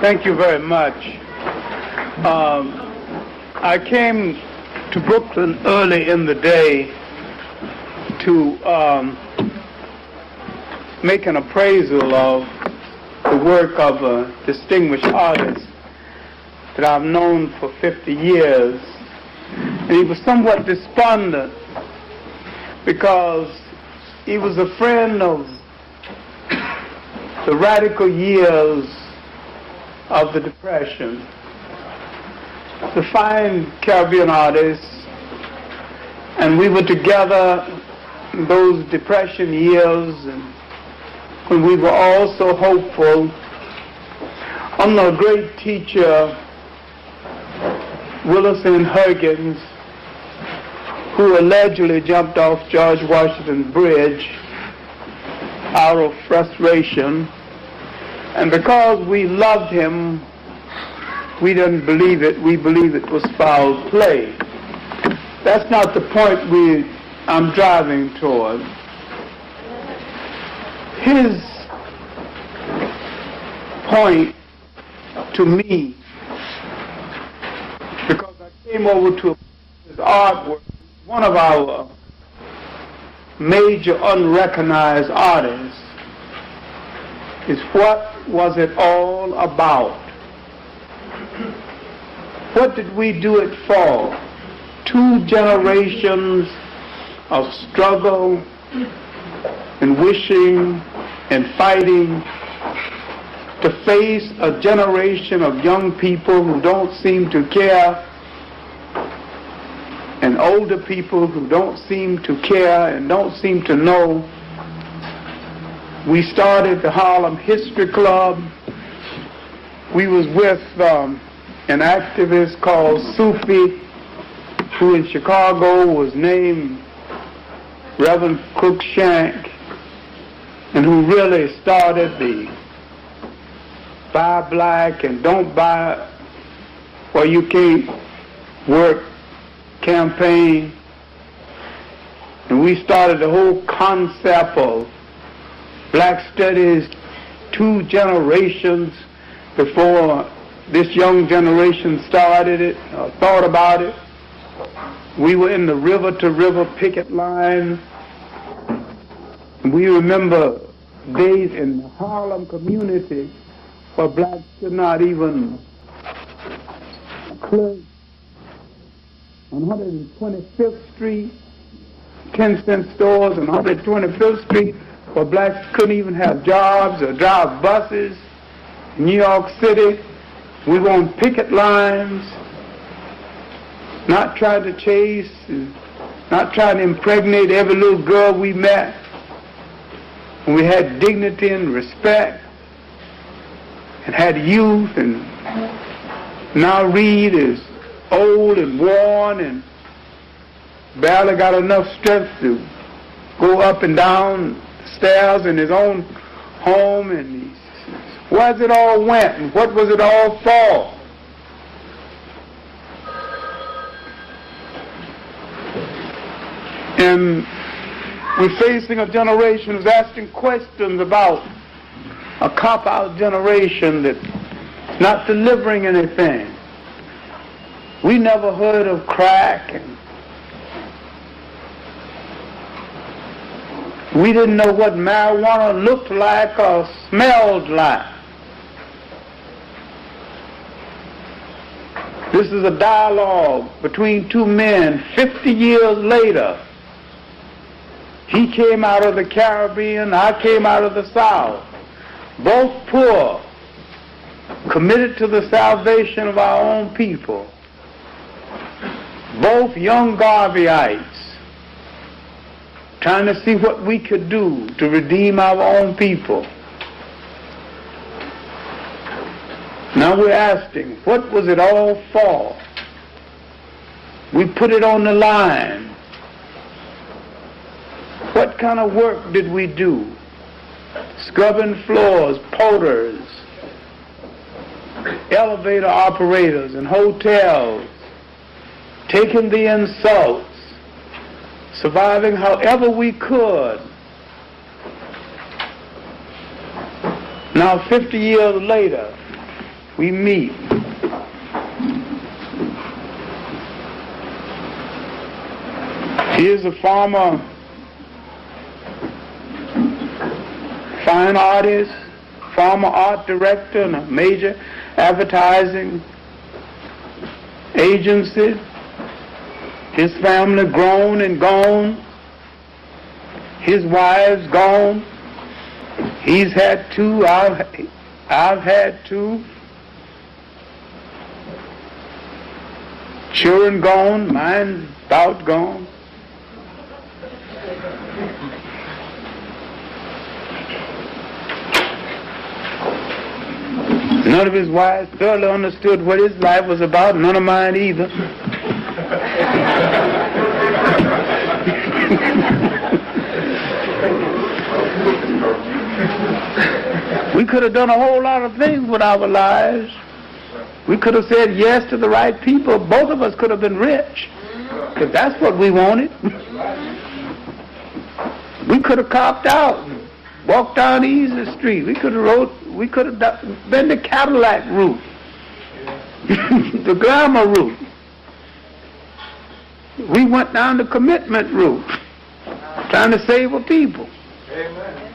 Thank you very much. I came to Brooklyn early in the day to make an appraisal of the work of a distinguished artist that I've known for 50 years. And he was somewhat despondent because he was a friend of the radical years of the Depression. The fine Caribbean artist, and we were together in those Depression years, and when we were all so hopeful. Under a great teacher, Wilson Huggins, who allegedly jumped off George Washington Bridge out of frustration, and because we loved him, we didn't believe it. We believed it was foul play. That's not the point I'm driving toward. His point to me, because I came over to his artwork, one of our major unrecognized artists, is what was it all about? What did we do it for? 2 generations of struggle and wishing and fighting to face a generation of young people who don't seem to care, and older people who don't seem to care and don't seem to know. We started the Harlem History Club. We was with an activist called Sufi, who in Chicago was named Reverend Cruikshank, and who really started the buy black and don't buy or you can't work campaign. And we started the whole concept of black studies 2 generations before this young generation started it, or thought about it. We were in the river-to-river picket line. We remember days in the Harlem community where blacks could not even clerk on 125th Street, 10-cent stores on 125th Street, where blacks couldn't even have jobs or drive buses. In New York City, we were on picket lines, not trying to chase, not trying to impregnate every little girl we met. And we had dignity and respect, and had youth, and now Reed is old and worn and barely got enough strength to go up and down the stairs in his own home, and where's it all went, and what was it all for? And we're facing a generation who's asking questions about a cop-out generation that's not delivering anything. We never heard of crack, and we didn't know what marijuana looked like or smelled like. This is a dialogue between 2 men 50 years later. He came out of the Caribbean, I came out of the South. Both poor, committed to the salvation of our own people. Both young Garveyites, trying to see what we could do to redeem our own people. Now we're asking, what was it all for? We put it on the line. What kind of work did we do? Scrubbing floors, porters, elevator operators in hotels, taking the insults, surviving however we could. Now 50 years later, we meet. Here's a former fine artist, former art director in a major advertising agency. His family grown and gone. His wife's gone. He's had two. I've had two. Children gone. Mine about gone. None of his wives thoroughly understood what his life was about. None of mine either. We could have done a whole lot of things with our lives. We could have said yes to the right people. Both of us could have been rich, because that's what we wanted. We could have copped out, walked down Easy Street. We could have been the Cadillac route, the glamour route. We went down the commitment route, trying to save a people. Amen.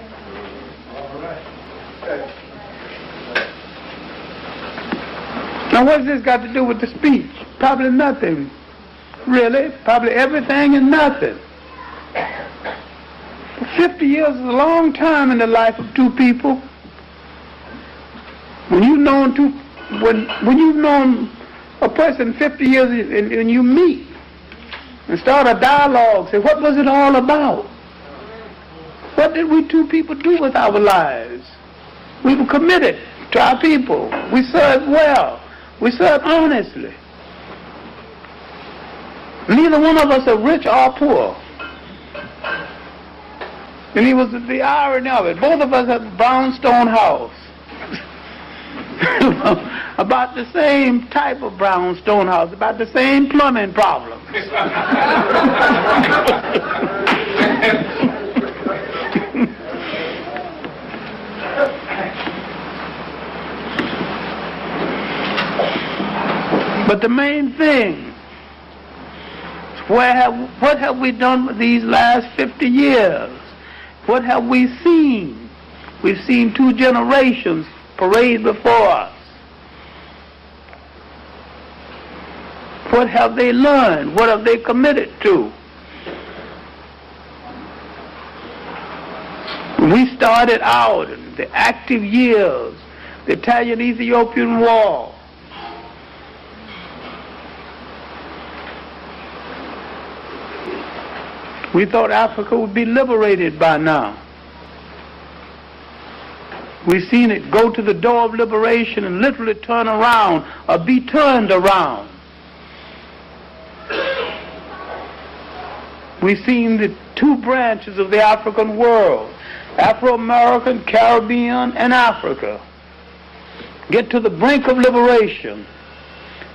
All right. Now what's this got to do with the speech? Probably nothing. Really? Probably everything and nothing. 50 years is a long time in the life of two people. When you've known a person 50 years and you meet and start a dialogue, say, what was it all about? What did we two people do with our lives? We were committed to our people. We served well. We served honestly. Neither one of us are rich or poor. And it was the irony of it. Both of us had a brownstone house. About the same type of brownstone house, about the same plumbing problems. But the main thing is what have we done with these last 50 years? What have we seen? We've seen two generations parade before us. What have they learned? What have they committed to? When we started out in the active years, the Italian-Ethiopian War, we thought Africa would be liberated by now. We've seen it go to the door of liberation and literally turn around or be turned around. We've seen the two branches of the African world, Afro-American, Caribbean, and Africa, get to the brink of liberation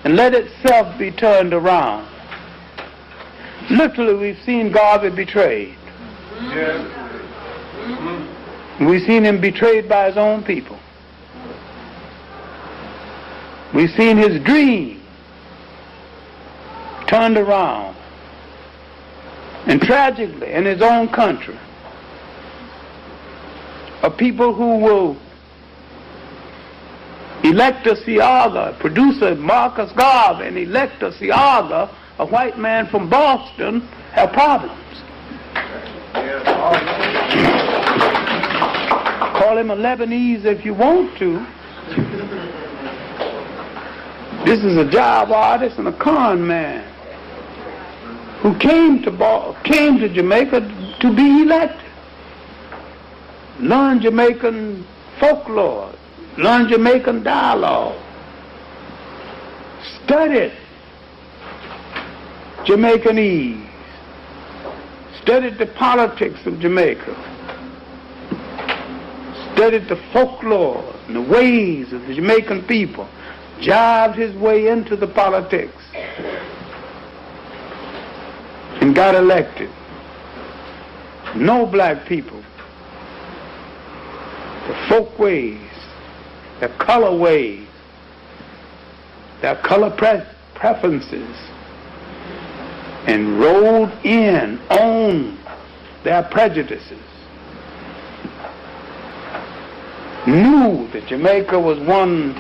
and let itself be turned around. Literally, we've seen Garvey betrayed. Yes. We've seen him betrayed by his own people. We've seen his dream turned around. And tragically, in his own country, a people who will elect a Seaga, producer Marcus Garvey, and elect a Seaga, a white man from Boston, have problems. Call him a Lebanese if you want to. This is a job artist and a con man who came to Jamaica to be elected. Learn Jamaican folklore, learn Jamaican dialogue, studied Jamaicanese, studied the politics of Jamaica, studied the folklore and the ways of the Jamaican people, jived his way into the politics, and got elected. No black people, the folk ways, the color ways, their color preferences, and rolled in on their prejudices, knew that Jamaica was one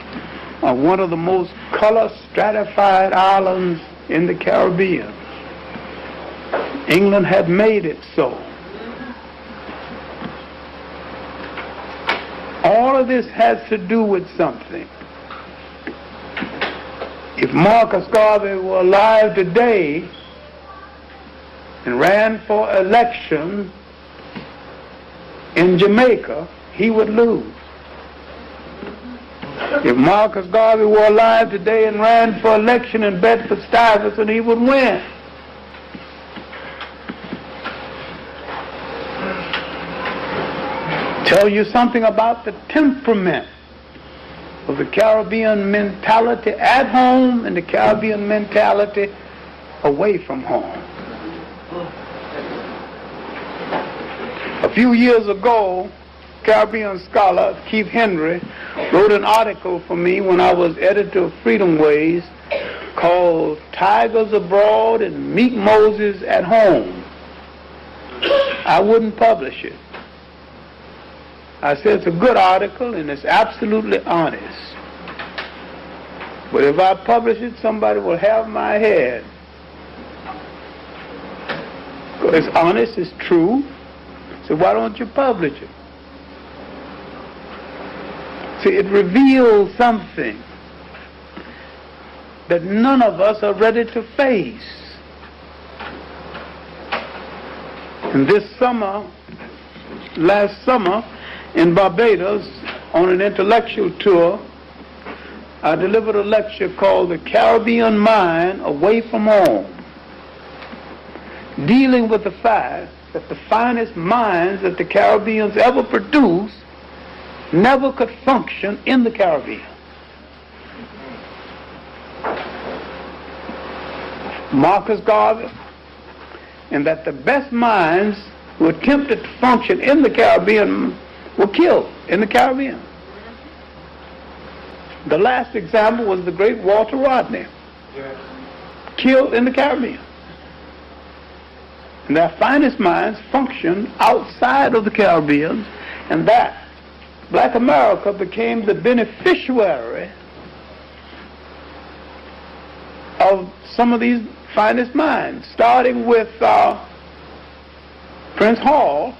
of the most color stratified islands in the Caribbean. England had made it so. All of this has to do with something. If Marcus Garvey were alive today and ran for election in Jamaica, he would lose. If Marcus Garvey were alive today and ran for election in Bedford-Stuyvesant, he would win. Tell you something about the temperament of the Caribbean mentality at home and the Caribbean mentality away from home. A few years ago, Caribbean scholar Keith Henrik wrote an article for me when I was editor of Freedom Ways called Tigers Abroad and Meek Moses at Home. I wouldn't publish it. I said it's a good article and it's absolutely honest. But if I publish it, somebody will have my head. It's honest, it's true. So why don't you publish it? See, it reveals something that none of us are ready to face. And this summer, last summer, in Barbados, on an intellectual tour, I delivered a lecture called The Caribbean Mind Away from Home, dealing with the fact that the finest minds that the Caribbeans ever produced never could function in the Caribbean. Marcus Garvey, and that the best minds who attempted to function in the Caribbean were killed in the Caribbean. The last example was the great Walter Rodney, killed in the Caribbean. And their finest minds functioned outside of the Caribbean, and that Black America became the beneficiary of some of these finest minds, starting with Prince Hall,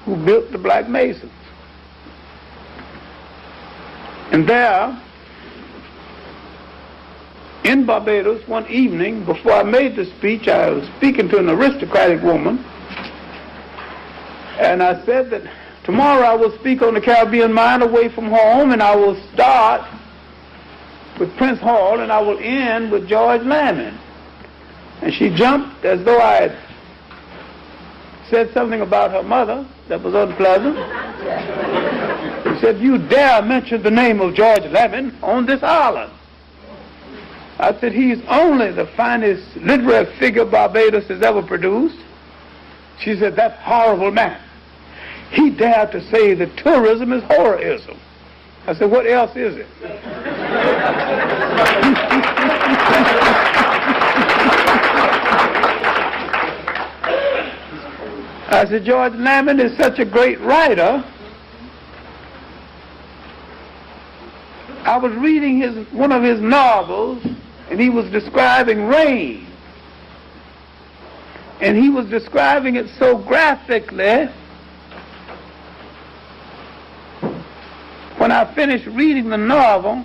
who built the Black Masons. And there, in Barbados, one evening, before I made the speech, I was speaking to an aristocratic woman, and I said that tomorrow I will speak on the Caribbean mind away from home, and I will start with Prince Hall, and I will end with George Lamon. And she jumped as though I had said something about her mother that was unpleasant. She said, "You dare mention the name of George Lamon on this island?" I said, "He's only the finest literary figure Barbados has ever produced." She said, "That horrible man. He dared to say that tourism is horrorism." I said, "What else is it?" I said, "George Lamon is such a great writer. I was reading one of his novels, and he was describing rain. And he was describing it so graphically. When I finished reading the novel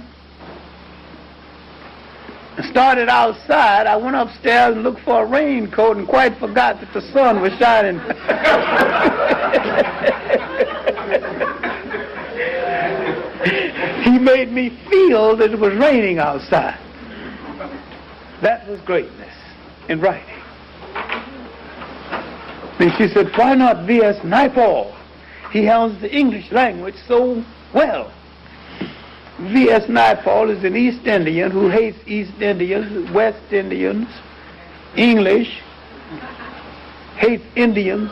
and started outside, I went upstairs and looked for a raincoat and quite forgot that the sun was shining." He made me feel that it was raining outside. That was greatness in writing. And she said, "Why not V.S. Naipaul? He handles the English language so well." V.S. Naipaul is an East Indian who hates East Indians, West Indians, English, hates Indians,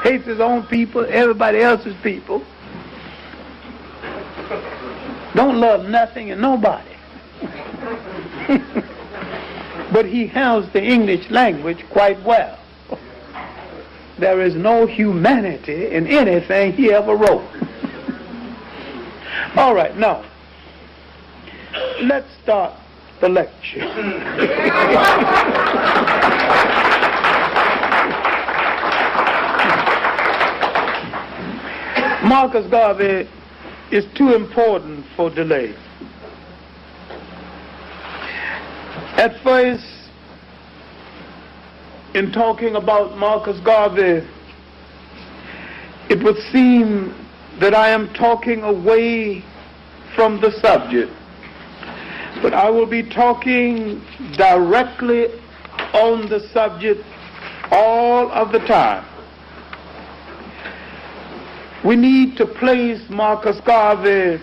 hates his own people, everybody else's people, don't love nothing and nobody. But he handles the English language quite well. There is no humanity in anything he ever wrote. All right, now, let's start the lecture. Marcus Garvey is too important for delay. At first, in talking about Marcus Garvey, it would seem that I am talking away from the subject, but I will be talking directly on the subject all of the time. We need to place Marcus Garvey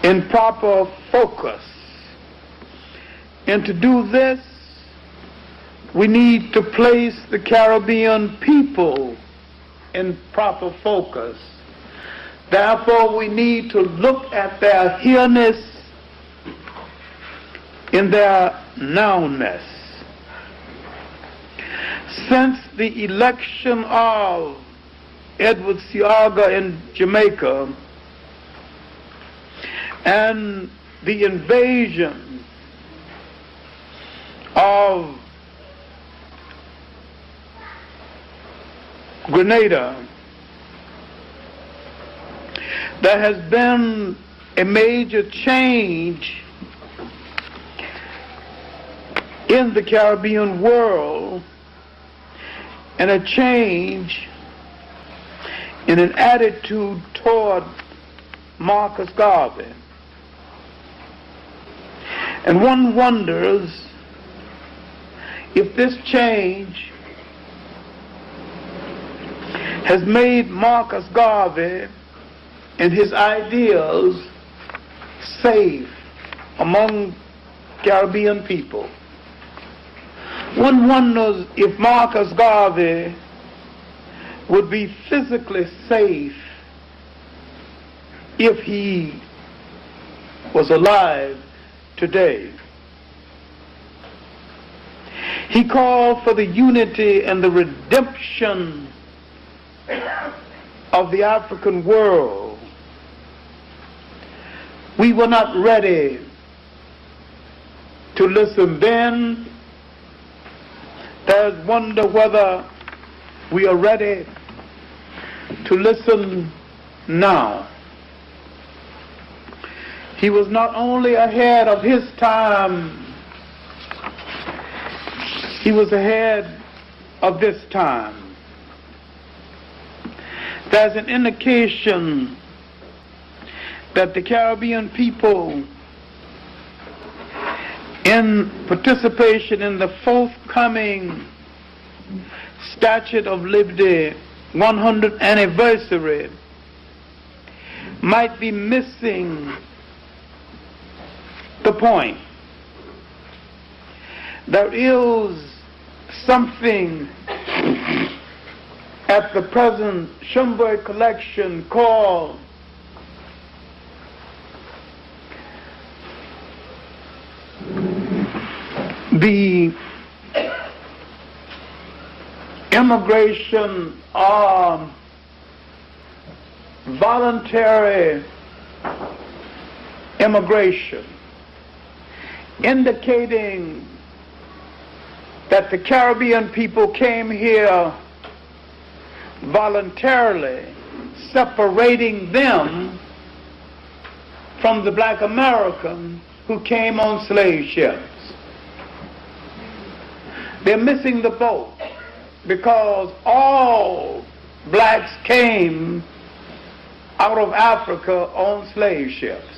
in proper focus. And to do this, we need to place the Caribbean people in proper focus. Therefore, we need to look at their here-ness in their now-ness. Since the election of Edward Seaga in Jamaica and the invasion of Grenada, there has been a major change in the Caribbean world and a change in an attitude toward Marcus Garvey. And one wonders if this change has made Marcus Garvey and his ideals safe among Caribbean people. One wonders if Marcus Garvey would be physically safe if he was alive today. He called for the unity and the redemption of the African world. We were not ready to listen then. There's wonder whether we are ready to listen now. He was not only ahead of his time, he was ahead of this time. There's an indication that the Caribbean people, in participation in the forthcoming Statue of Liberty 100th anniversary, might be missing the point. There is something at the present Schomburg collection called the immigration or voluntary immigration, indicating that the Caribbean people came here voluntarily, separating them from the black Americans who came on slave ships. They're missing the boat because all blacks came out of Africa on slave ships.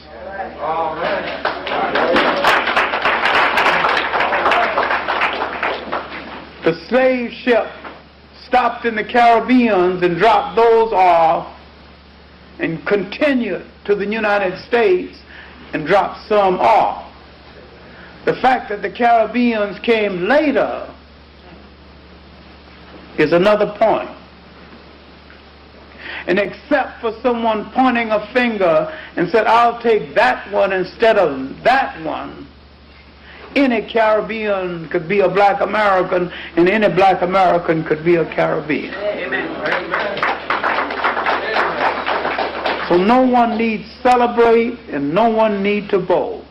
The slave ship stopped in the Caribbean and dropped those off and continued to the United States and dropped some off. The fact that the Caribbeans came later is another point. And except for someone pointing a finger and said, I'll take that one instead of that one, any Caribbean could be a black American, and any black American could be a Caribbean. Amen. So no one needs celebrate and no one need to boast.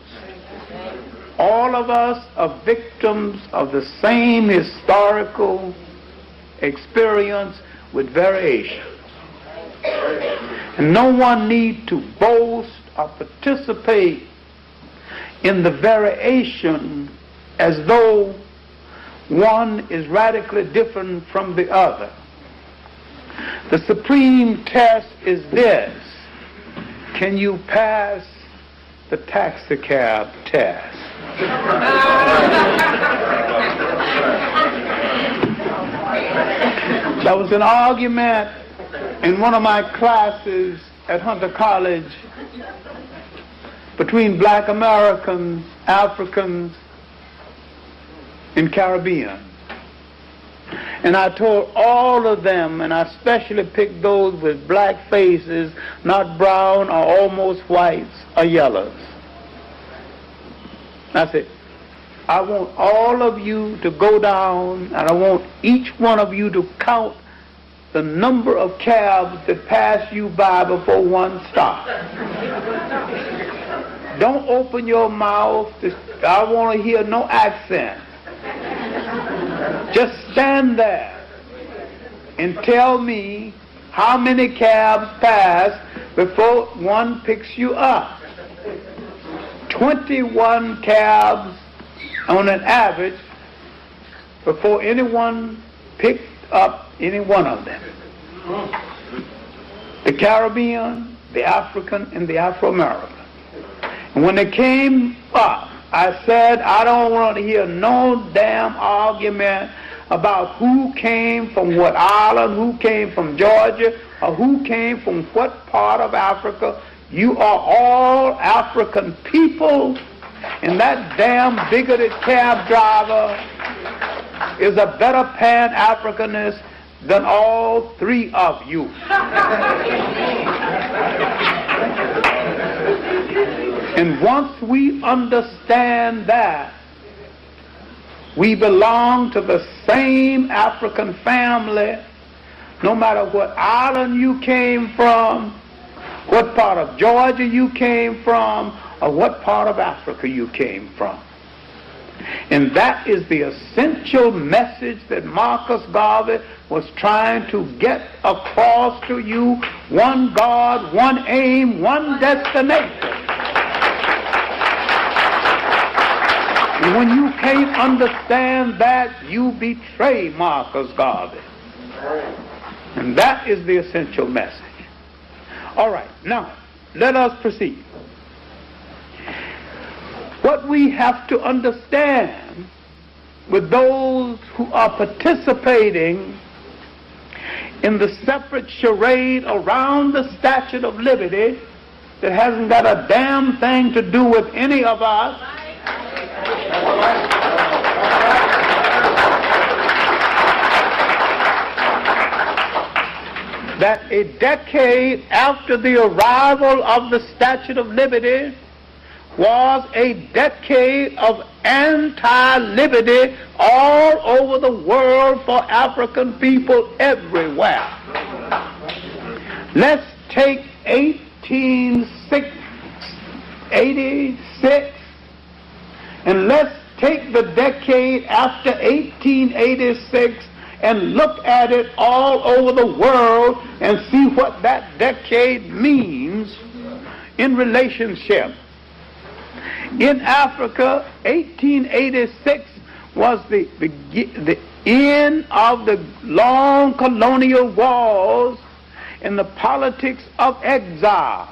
All of us are victims of the same historical experience with variation. And no one need to boast or participate in the variation as though one is radically different from the other. The supreme test is this: can you pass the taxicab test? There was an argument in one of my classes at Hunter College between black Americans, Africans, and Caribbean. And I told all of them, and I especially picked those with black faces, not brown or almost whites or yellows. I said, I want all of you to go down, and I want each one of you to count the number of cabs that pass you by before one stops. Don't open your mouth. I want to hear no accent. Just stand there and tell me how many cabs pass before one picks you up. 21 cabs on an average before anyone picked up any one of them. The Caribbean, the African, and the Afro-American. And when they came up, I said, I don't want to hear no damn argument about who came from what island, who came from Georgia, or who came from what part of Africa. You are all African people, and that damn bigoted cab driver is a better Pan-Africanist than all three of you. And once we understand that we belong to the same African family, no matter what island you came from, what part of Georgia you came from, or what part of Africa you came from. And that is the essential message that Marcus Garvey was trying to get across to you. One God, one aim, one destination. And when you can't understand that, you betray Marcus Garvey. And that is the essential message. All right, now, let us proceed. What we have to understand with those who are participating in the separate charade around the Statue of Liberty that hasn't got a damn thing to do with any of us, that a decade after the arrival of the Statue of Liberty was a decade of anti-liberty all over the world for African people everywhere. Let's take 1886 and let's take the decade after 1886 and look at it all over the world and see what that decade means in relationship. In Africa, 1886 was the end of the long colonial wars and the politics of exile.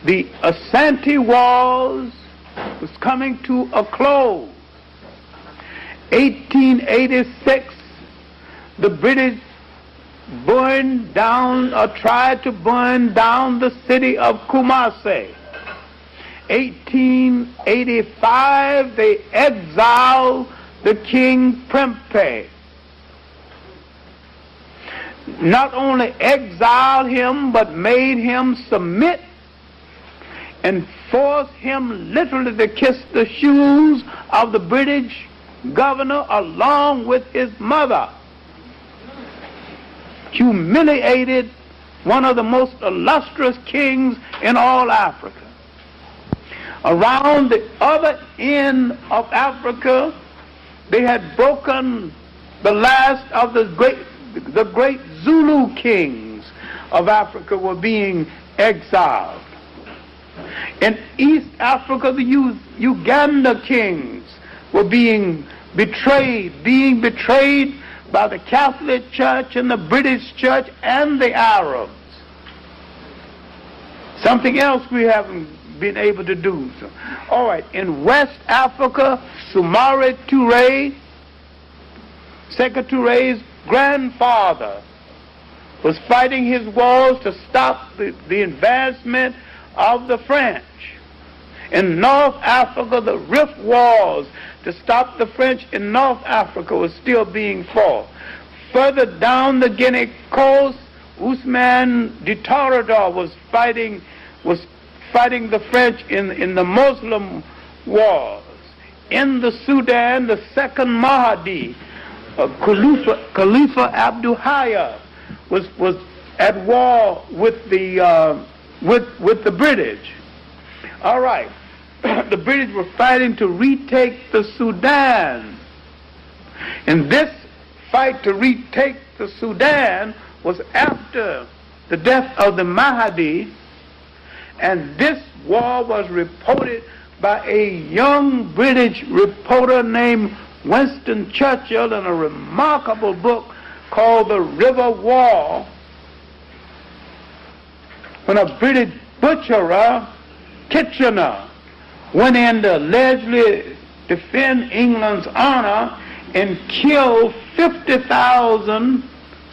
The Asante Wars was coming to a close. 1886, the British burned down or tried to burn down the city of Kumasi. 1885, they exiled the King Prempeh. not only exiled him, but made him submit and forced him literally to kiss the shoes of the British governor along with his mother. Humiliated one of the most illustrious kings in all Africa. Around the other end of Africa, they had broken the last of the great Zulu kings of Africa were being exiled. In East Africa, the Uganda kings were being betrayed by the Catholic Church and the British Church and the Arabs. Something else we haven't been able to do. So, all right, in West Africa, Sumare Touré, Sékou Touré's grandfather, was fighting his wars to stop the advancement of the French. In North Africa, the Rif Wars to stop the French in North Africa was still being fought. Further down the Guinea coast, Ousmane de Torador was fighting the French in the Muslim wars. In the Sudan, the second Mahdi, Khalifa Abdul Hayya, was at war with the British. All right, the British were fighting to retake the Sudan. And this fight to retake the Sudan was after the death of the Mahdi, and this war was reported by a young British reporter named Winston Churchill in a remarkable book called The River War, when a British butcherer, Kitchener, went in to allegedly defend England's honor and killed 50,000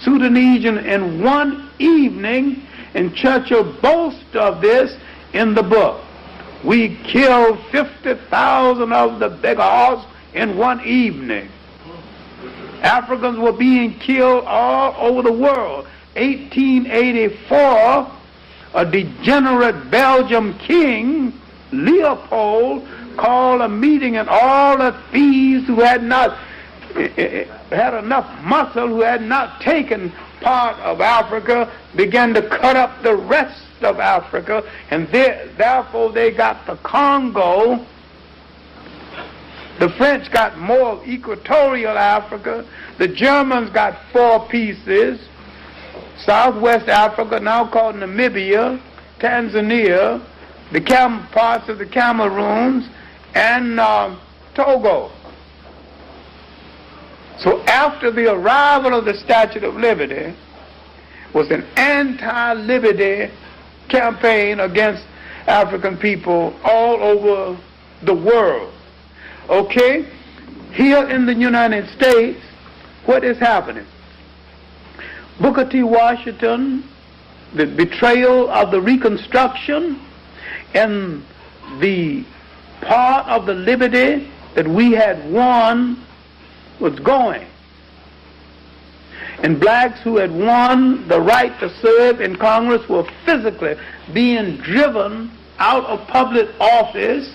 Sudanese in one evening, and Churchill boasts of this in the book. We killed 50,000 of the beggars in one evening. Africans were being killed all over the world. 1884, a degenerate Belgian king, Leopold, called a meeting, and all the thieves who had not had enough muscle, who had not taken part of Africa, began to cut up the rest of Africa, and therefore they got the Congo. The French got more of equatorial Africa. The Germans got 4 pieces. Southwest Africa, now called Namibia, Tanzania, the parts of the Cameroons, and Togo. So after the arrival of the Statue of Liberty was an anti-liberty campaign against African people all over the world. Okay? Here in the United States, what is happening? Booker T. Washington, the betrayal of the Reconstruction, and the part of the liberty that we had won was going. And blacks who had won the right to serve in Congress were physically being driven out of public office.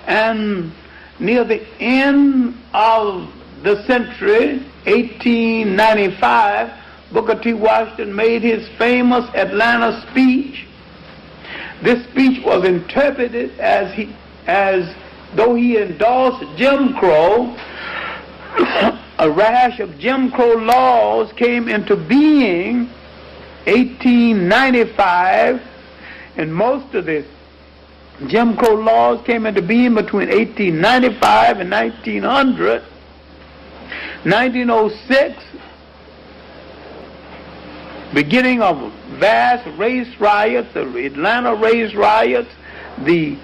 And near the end of the century, 1895, Booker T. Washington made his famous Atlanta speech. This speech was interpreted as though he endorsed Jim Crow. A rash of Jim Crow laws came into being 1895, and most of the Jim Crow laws came into being between 1895 and 1900. 1906, beginning of vast race riots, the Atlanta race riots, the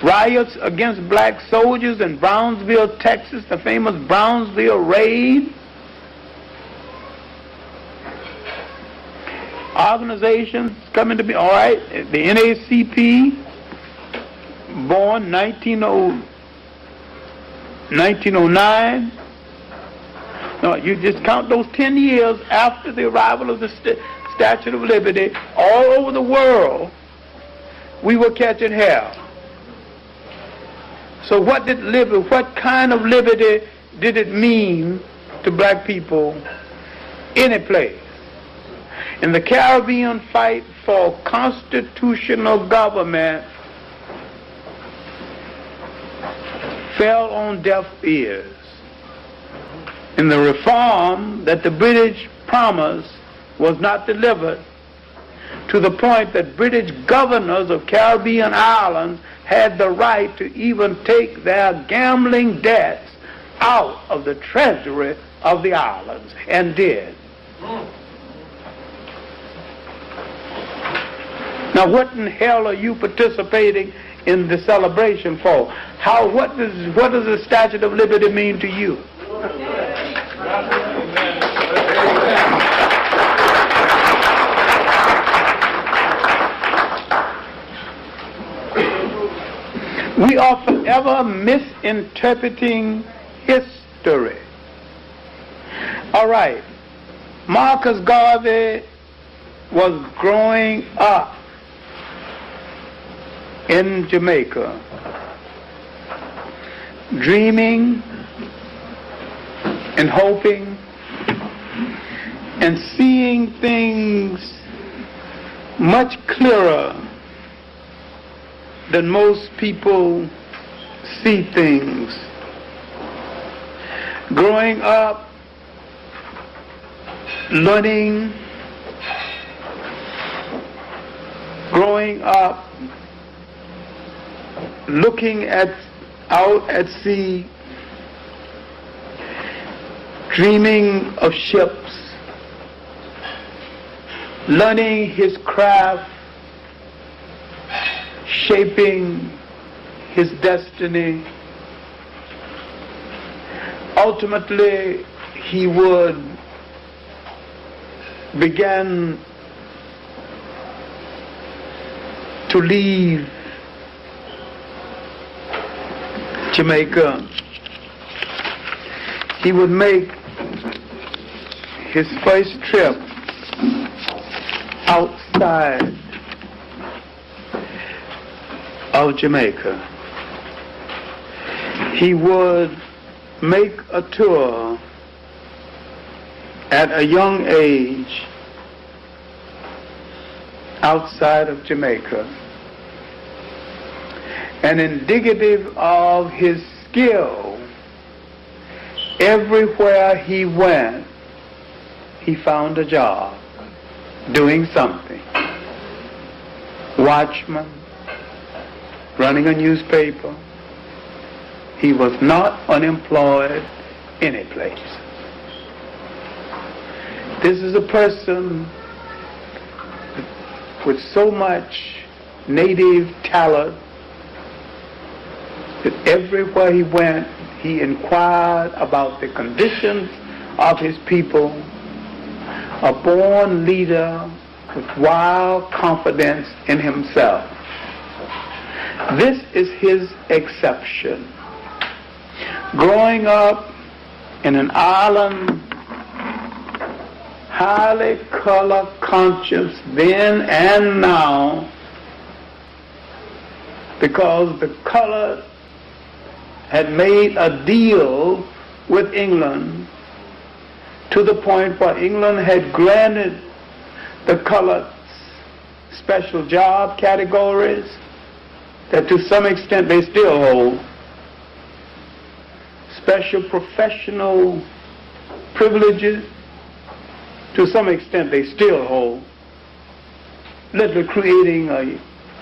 riots against black soldiers in Brownsville, Texas, the famous Brownsville raid. Organizations coming to be, all right, the NAACP, born 1909. No, you just count those 10 years after the arrival of the Statue of Liberty. All over the world, we were catching hell. So what kind of liberty did it mean to black people any place? In the Caribbean fight for constitutional government fell on deaf ears. In the reform that the British promised was not delivered, to the point that British governors of Caribbean islands had the right to even take their gambling debts out of the treasury of the islands, and did. Now what in hell are you participating in the celebration for? What does the Statue of Liberty mean to you? We are forever misinterpreting history. All right, Marcus Garvey was growing up in Jamaica, dreaming and hoping and seeing things much clearer than most people see things. Growing up, learning, growing up, looking out at sea, dreaming of ships, learning his craft, shaping his destiny. Ultimately, he would begin to leave Jamaica. He would make his first trip outside of Jamaica. He would make a tour at a young age outside of Jamaica. And indicative of his skill, everywhere he went, he found a job, doing something. Watchman, running a newspaper. He was not unemployed any place. This is a person with so much native talent that everywhere he went, he inquired about the conditions of his people, a born leader with wild confidence in himself. This is his exception. Growing up in an island, highly color conscious then and now, because the color had made a deal with England to the point where England had granted the colored special job categories that to some extent they still hold, special professional privileges to some extent they still hold, literally creating a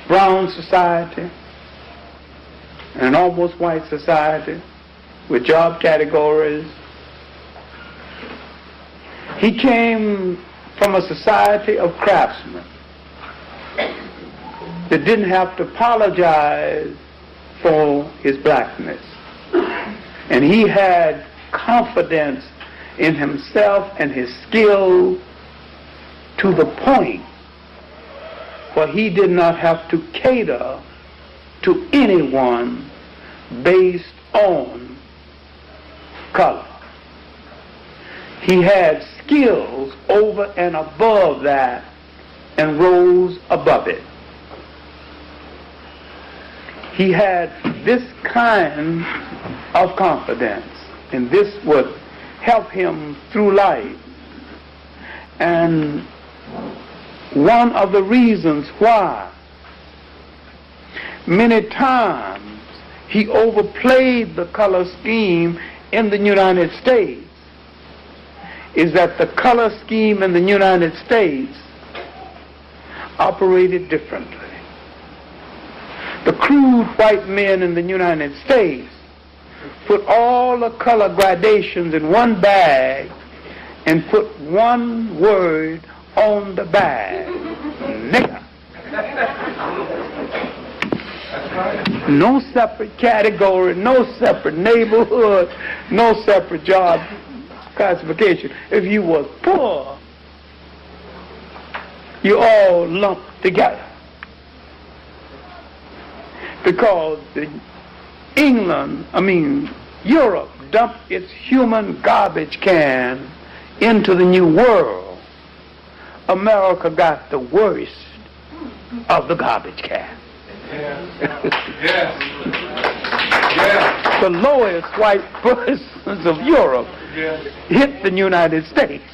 brown society, an almost white society with job categories. He came from a society of craftsmen that didn't have to apologize for his blackness. And he had confidence in himself and his skill to the point where he did not have to cater to anyone based on color. He had skills over and above that and rose above it. He had this kind of confidence, and this would help him through life. And one of the reasons why many times he overplayed the color scheme in the United States is that the color scheme in the United States operated differently. The crude white men in the United States put all the color gradations in one bag and put one word on the bag: nigger. No separate category, no separate neighborhood, no separate job classification. If you was poor, you all lumped together. Because Europe dumped its human garbage can into the New World. America got the worst of the garbage can. The lowest white persons of Europe hit the United States.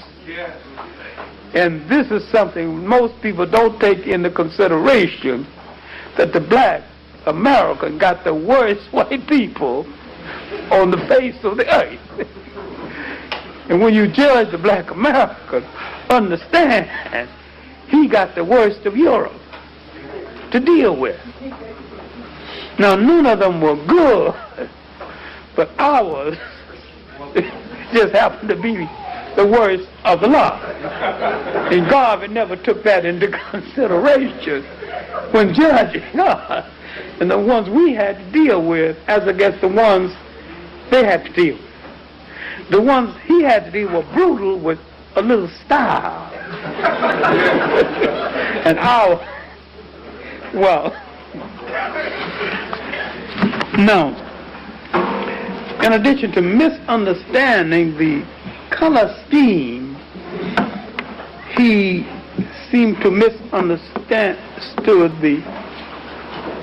And this is something most people don't take into consideration, that the black American got the worst white people on the face of the earth. And when you judge the black American, understand he got the worst of Europe to deal with. Now, none of them were good, but ours just happened to be the worst of the lot. And Garvey never took that into consideration when judging us and the ones we had to deal with as against the ones they had to deal with. The ones he had to deal with were brutal with a little style. And now, in addition to misunderstanding the color scheme, he seemed to misunderstood the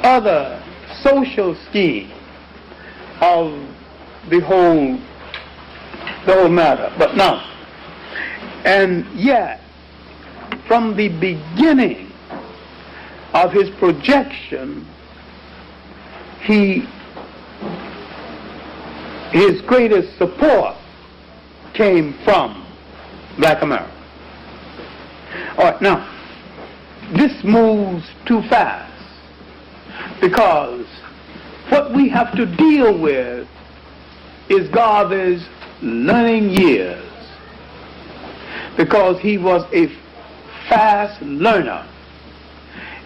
other social scheme of the whole matter. But now, and yet, from the beginning of his projection, his greatest support came from black America. All right, now, this moves too fast, because what we have to deal with is Garvey's learning years, because he was a fast learner,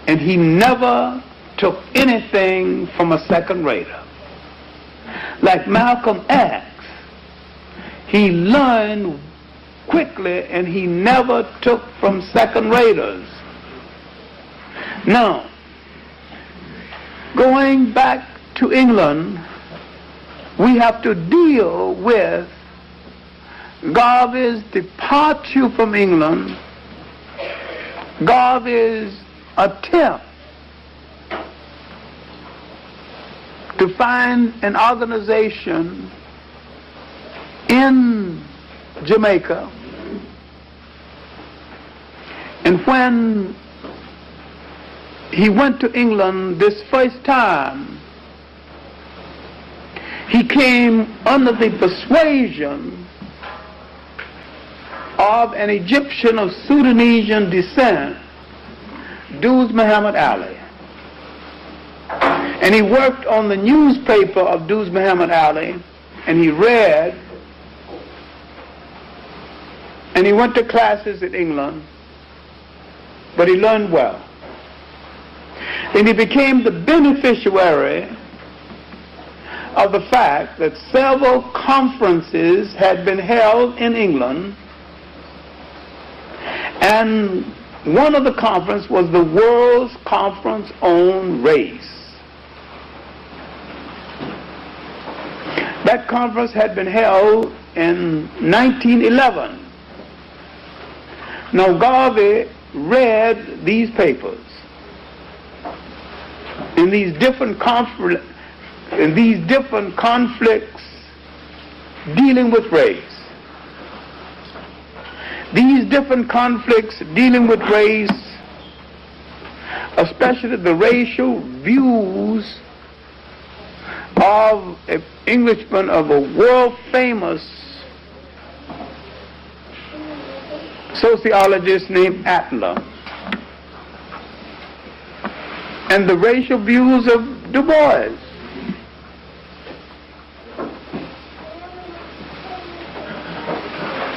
and he never took anything from a second rater. Like Malcolm X, he learned quickly and he never took from second raters. Now, going back to England, we have to deal with Garvey's departure from England, Garvey's attempt to find an organization in Jamaica. And when he went to England this first time, he came under the persuasion of an Egyptian of Sudanese descent, Duz Muhammad Ali. And he worked on the newspaper of Duz Muhammad Ali, and he read, and he went to classes in England, but he learned well. Then he became the beneficiary of the fact that several conferences had been held in England, and one of the conferences was the World's Conference on Race. That conference had been held in 1911. Now Garvey read these papers in these different conflicts dealing with race. These different conflicts dealing with race, especially the racial views of an Englishman, of a world-famous sociologist named Adler, and the racial views of Du Bois.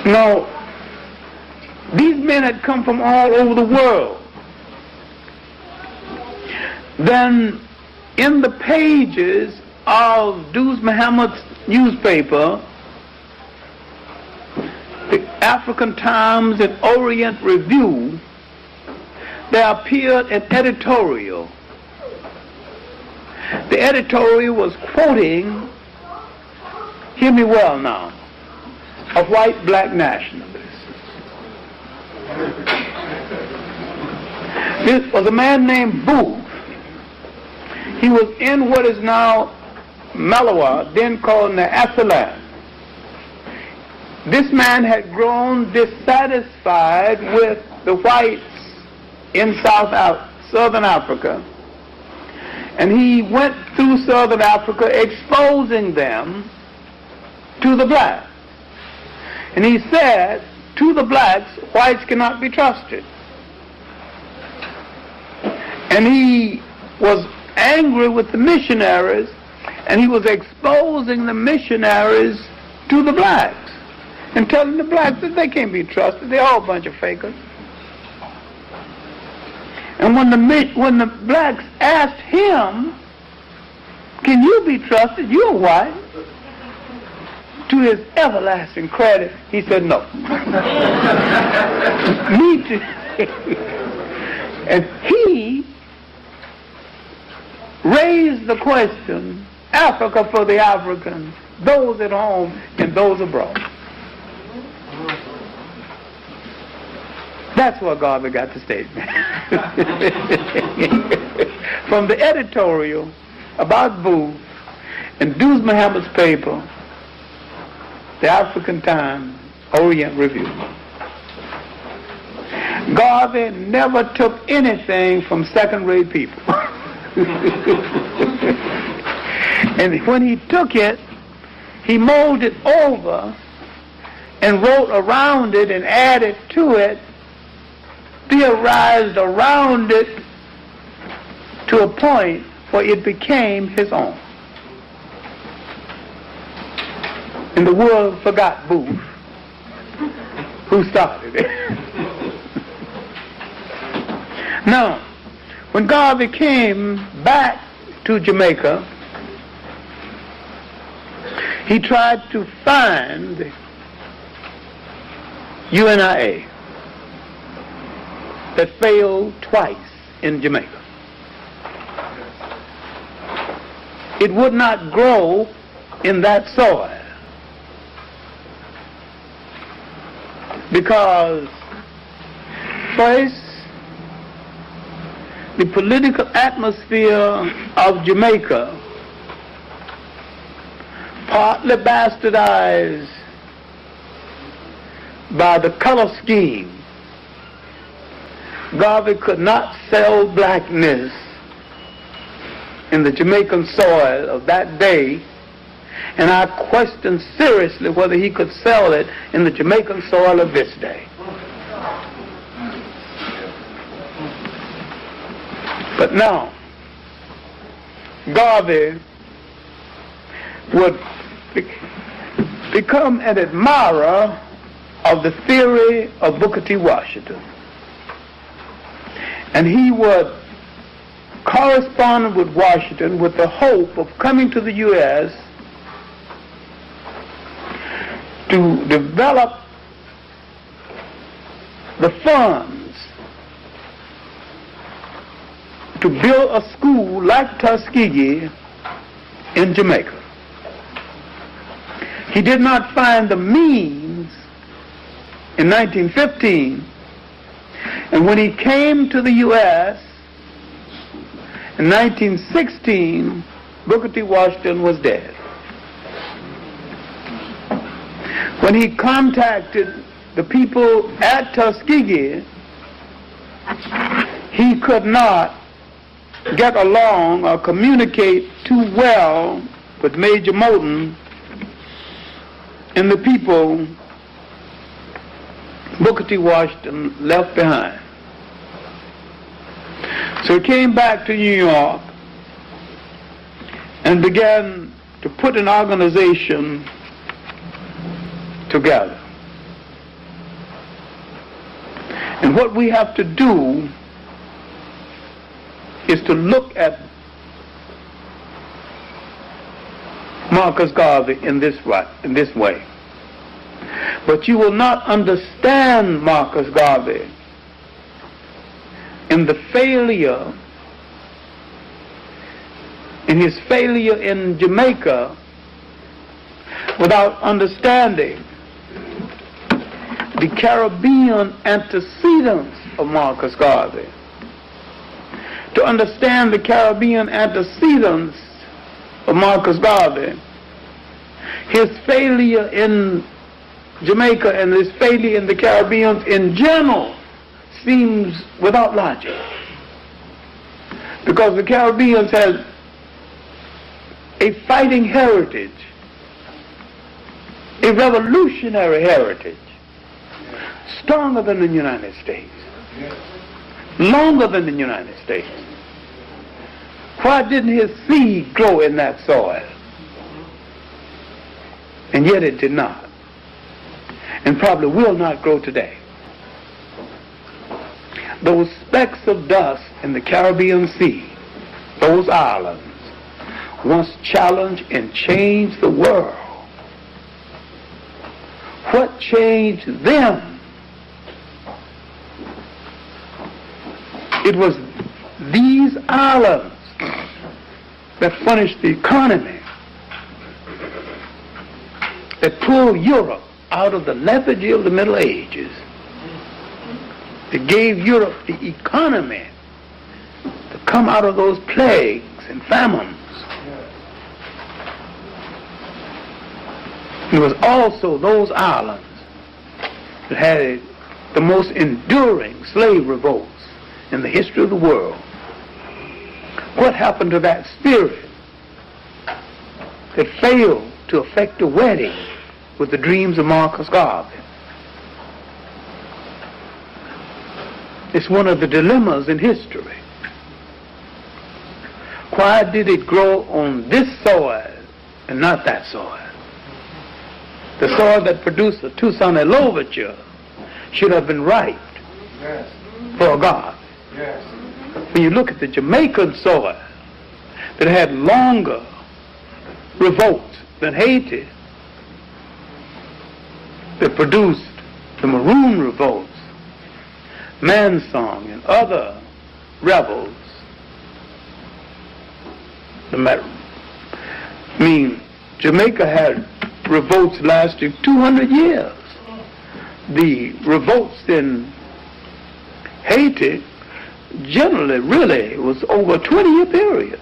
Now, these men had come from all over the world. Then, in the pages of Duz Muhammad's newspaper, the African Times and Orient Review, there appeared an editorial. The editorial was quoting, hear me well now, a white black nationalist. This was a man named Booth. He was in what is now Malawa, then called Naasaland. This man had grown dissatisfied with the whites in Southern Africa, and he went through Southern Africa exposing them to the blacks. And he said, to the blacks, whites cannot be trusted. And he was angry with the missionaries, and he was exposing the missionaries to the blacks and telling the blacks that they can't be trusted. They're all a bunch of fakers. And when the blacks asked him, can you be trusted? You're white. To his everlasting credit, he said no. Me too. And he raised the question, Africa for the Africans, those at home and those abroad. That's where Garvey got the statement. From the editorial about Booth and Duz Muhammad's paper, the African Times, Orient Review. Garvey never took anything from second-rate people. And when he took it, he molded over and wrote around it and added to it, theorized around it to a point where it became his own. And the world forgot Booth, who started it. Now, when Garvey came back to Jamaica, he tried to find UNIA that failed twice in Jamaica. It would not grow in that soil because first, the political atmosphere of Jamaica, partly bastardized by the color scheme. Garvey could not sell blackness in the Jamaican soil of that day, and I question seriously whether he could sell it in the Jamaican soil of this day. But now, Garvey would become an admirer of the theory of Booker T. Washington. And he would correspond with Washington with the hope of coming to the U.S. to develop the funds to build a school like Tuskegee in Jamaica. He did not find the means in 1915, and when he came to the U.S. in 1916, Booker T. Washington was dead. When he contacted the people at Tuskegee, he could not get along or communicate too well with Major Moulton and the people Booker T. Washington left behind. So he came back to New York and began to put an organization together. And what we have to do is to look at Marcus Garvey in this way. But you will not understand Marcus Garvey in the failure, in his failure in Jamaica, without understanding the Caribbean antecedents of Marcus Garvey. To understand the Caribbean antecedents of Marcus Garvey, his failure in Jamaica and his failure in the Caribbean in general seems without logic. Because the Caribbeans had a fighting heritage, a revolutionary heritage, stronger than the United States, longer than the United States. Why didn't his seed grow in that soil? And yet it did not, and probably will not grow today. Those specks of dust in the Caribbean Sea, those islands, once challenged and changed the world. What changed them? It was these islands that furnished the economy, that pulled Europe out of the lethargy of the Middle Ages, that gave Europe the economy to come out of those plagues and famines. It was also those islands that had the most enduring slave revolts in the history of the world. What happened to that spirit that failed to effect a wedding with the dreams of Marcus Garvey? It's one of the dilemmas in history. Why did it grow on this soil and not that soil? The soil that produced the Tucson Overture should have been ripe for God. When you look at the Jamaican soil that had longer revolts than Haiti, that produced the Maroon revolts, Man-Song, and other rebels, Jamaica had revolts lasting 200 years. The revolts in Haiti generally really was over a 20-year period.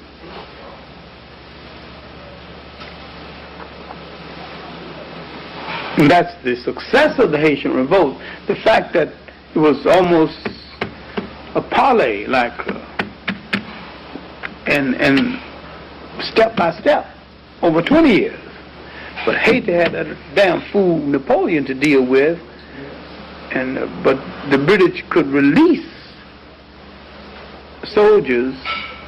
And that's the success of the Haitian revolt, the fact that it was almost a parley, like and step by step over 20 years. But Haiti had a damn fool Napoleon to deal with, and but the British could release soldiers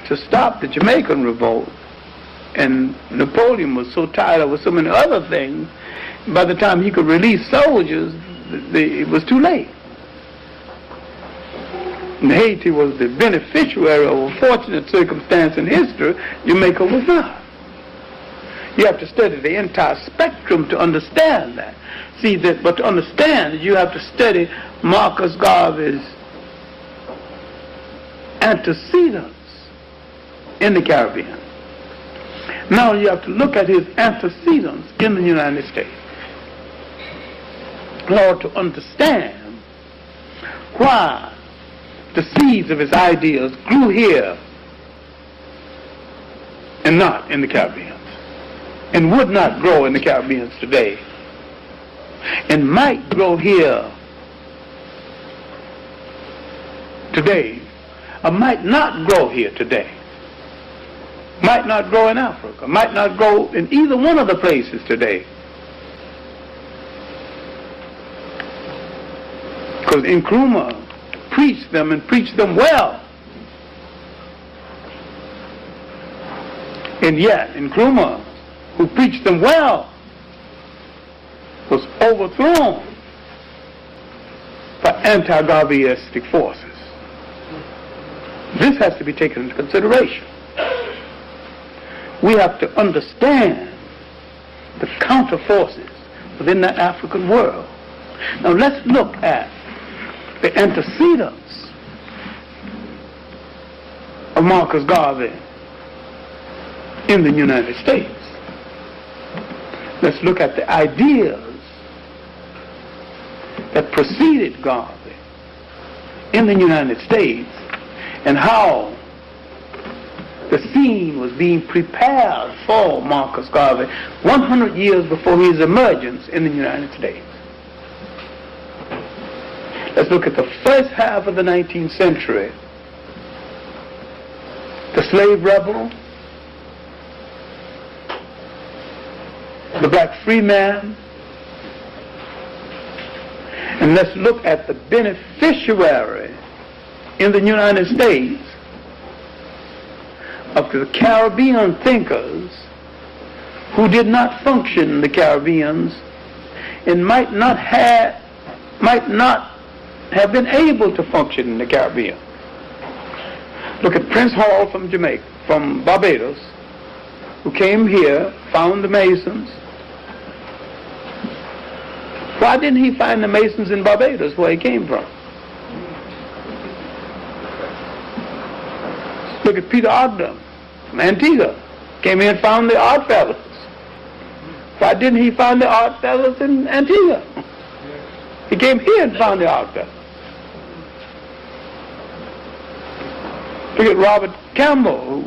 to stop the Jamaican revolt, and Napoleon was so tied up with so many other things, by the time he could release soldiers, it was too late. And Haiti was the beneficiary of a fortunate circumstance in history. Jamaica was not. You have to study the entire spectrum to understand that. See that, but to understand, you have to study Marcus Garvey's antecedents in the Caribbean. Now you have to look at his antecedents in the United States in order to understand why the seeds of his ideas grew here and not in the Caribbean, and would not grow in the Caribbean today, and might grow here today, or might not grow here today, might not grow in Africa, might not grow in either one of the places today. Because Nkrumah preached them and preached them well. And yet Nkrumah, who preached them well, was overthrown by anti-Garveyistic forces. This has to be taken into consideration. We have to understand the counter forces within the African world. Now let's look at the antecedents of Marcus Garvey in the United States. Let's look at the ideas that preceded Garvey in the United States and how the scene was being prepared for Marcus Garvey 100 years before his emergence in the United States. Let's look at the first half of the 19th century. The slave rebel, the black free man, and let's look at the beneficiary in the United States of the Caribbean thinkers who did not function in the Caribbean and might not have been able to function in the Caribbean. Look at Prince Hall from Jamaica, from Barbados, who came here, found the Masons. Why didn't he find the Masons in Barbados, where he came from? Look at Peter Ogden from Antigua, came here and found the Oddfellows. Why didn't he find the Oddfellows in Antigua? He came here and found the Oddfellows. Look at Robert Campbell,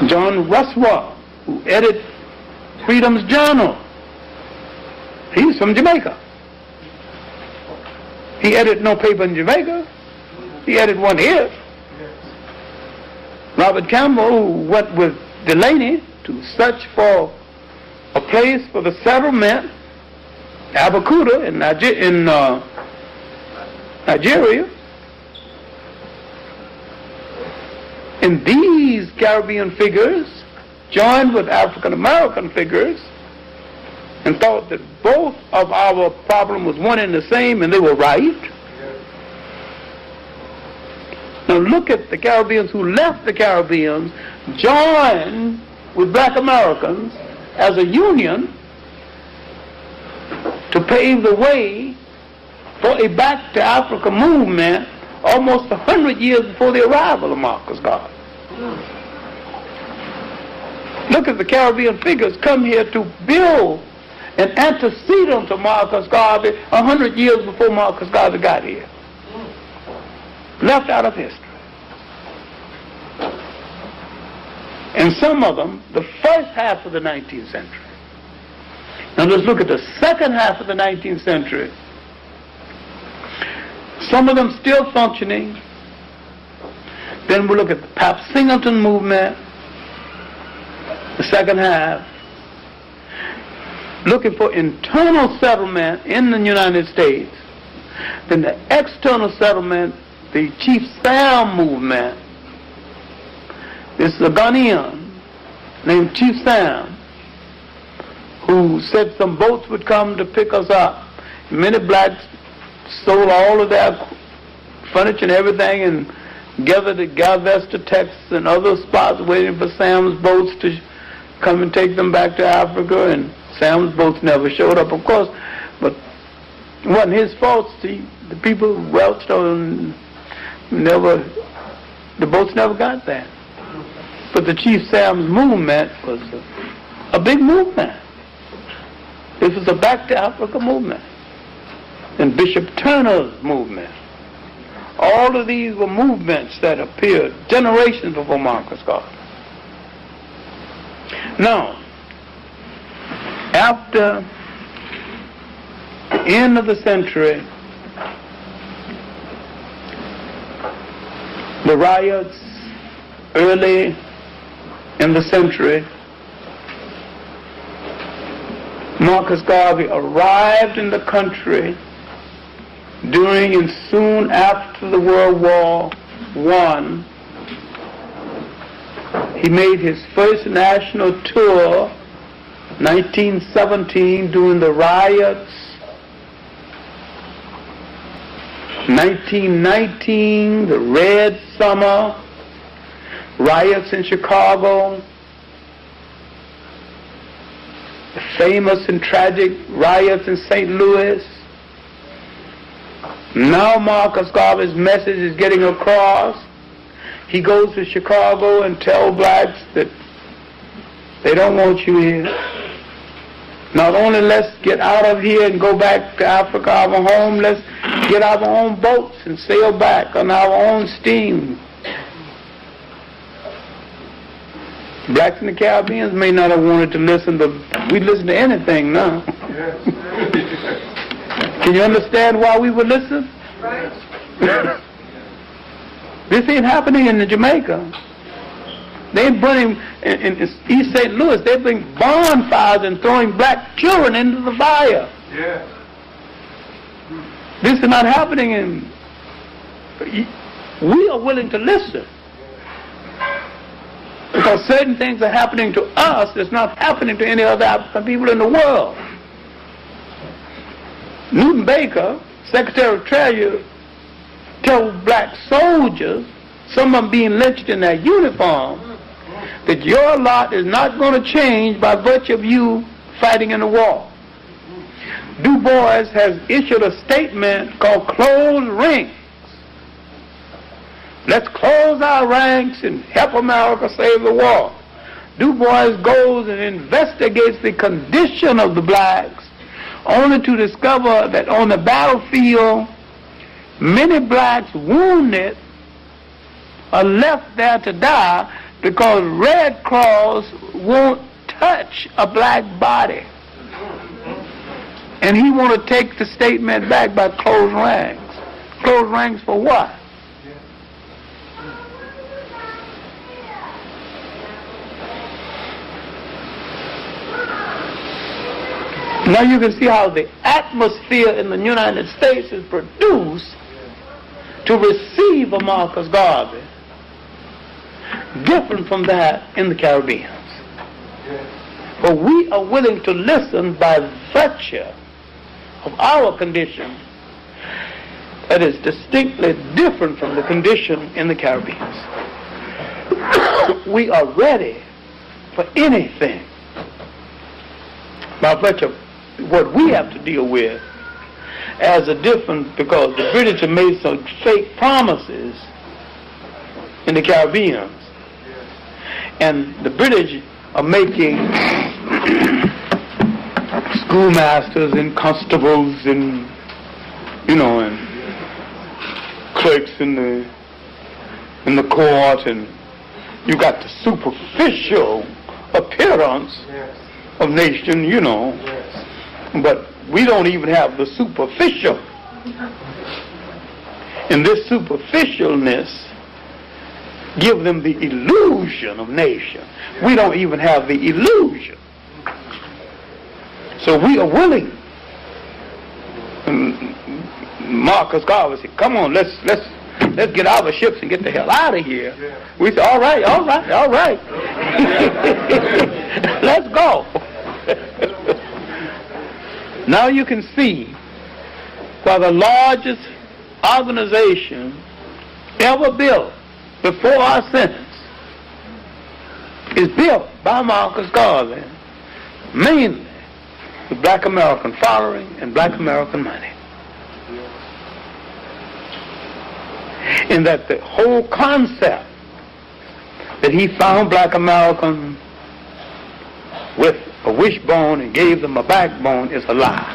John Russell, who edited Freedom's Journal. He's from Jamaica. He edited no paper in Jamaica. He edited one here. Robert Campbell, who went with Delaney to search for a place for the settlement, Abakuta in Nigeria. And these Caribbean figures joined with African American figures and thought that both of our problem was one and the same, and they were right. Now look at the Caribbeans who left the Caribbean, joined with black Americans as a union to pave the way for a back to Africa movement almost 100 years before the arrival of Marcus Garvey. Look at the Caribbean figures come here to build an antecedent to Marcus Garvey 100 years before Marcus Garvey got here. Left out of history. And some of them, the first half of the 19th century. Now let's look at the second half of the 19th century. Some of them still functioning. Then we'll look at the Pap Singleton movement, the second half, looking for internal settlement in the United States. Then the external settlement, the Chief Sam movement. This is a Ghanaian named Chief Sam who said some boats would come to pick us up. Many blacks sold all of their furniture and everything and gathered at Galveston, Texas and other spots waiting for Sam's boats to come and take them back to Africa, and Sam's boats never showed up, of course, but it wasn't his fault. See, the people welched on The boats never got there. But the Chief Sam's movement was a big movement. This was a Back to Africa movement. And Bishop Turner's movement. All of these were movements that appeared generations before Marcus Garvey. Now, after the end of the century, the riots early in the century, Marcus Garvey arrived in the country during and soon after the World War I. He made his first national tour, 1917, during the riots. 1919, the Red Summer, riots in Chicago, the famous and tragic riots in St. Louis. Now Marcus Garvey's message is getting across. He goes to Chicago and tells blacks that they don't want you here. Not only let's get out of here and go back to Africa, our home, let's get our own boats and sail back on our own steam. Blacks in the Caribbeans may not have wanted to listen, but we listen to anything now. Can you understand why we would listen? Right. This ain't happening in Jamaica. They burning in East St. Louis. They bring bonfires and throwing black children into the fire. Yeah. This is not happening in. We are willing to listen because certain things are happening to us that's not happening to any other African people in the world. Newton Baker, Secretary of Treasury, tells black soldiers, some of them being lynched in their uniform, that your lot is not going to change by virtue of you fighting in the war. Du Bois has issued a statement called Close Ranks. Let's close our ranks and help America save the war. Du Bois goes and investigates the condition of the blacks, only to discover that on the battlefield, many blacks wounded are left there to die because Red Cross won't touch a black body. And he want to take the statement back by close ranks. Close ranks for what? Now you can see how the atmosphere in the United States is produced to receive a Marcus Garvey, different from that in the Caribbean. But we are willing to listen by virtue of our condition that is distinctly different from the condition in the Caribbean. We are ready for anything by virtue of what we have to deal with as a different, because the British have made some fake promises in the Caribbean, and the British are making schoolmasters and constables and and clerks in the court, and you got the superficial appearance of nation, but we don't even have the superficial. And this superficialness give them the illusion of nation. We don't even have the illusion. So we are willing. And Marcus Garvey said, come on, let's get out of the ships and get the hell out of here. We said, all right. Let's go. Now you can see why the largest organization ever built before our sentence is built by Marcus Garvey, mainly with black American following and black American money. in that the whole concept that he found black Americans with a wishbone and gave them a backbone is a lie.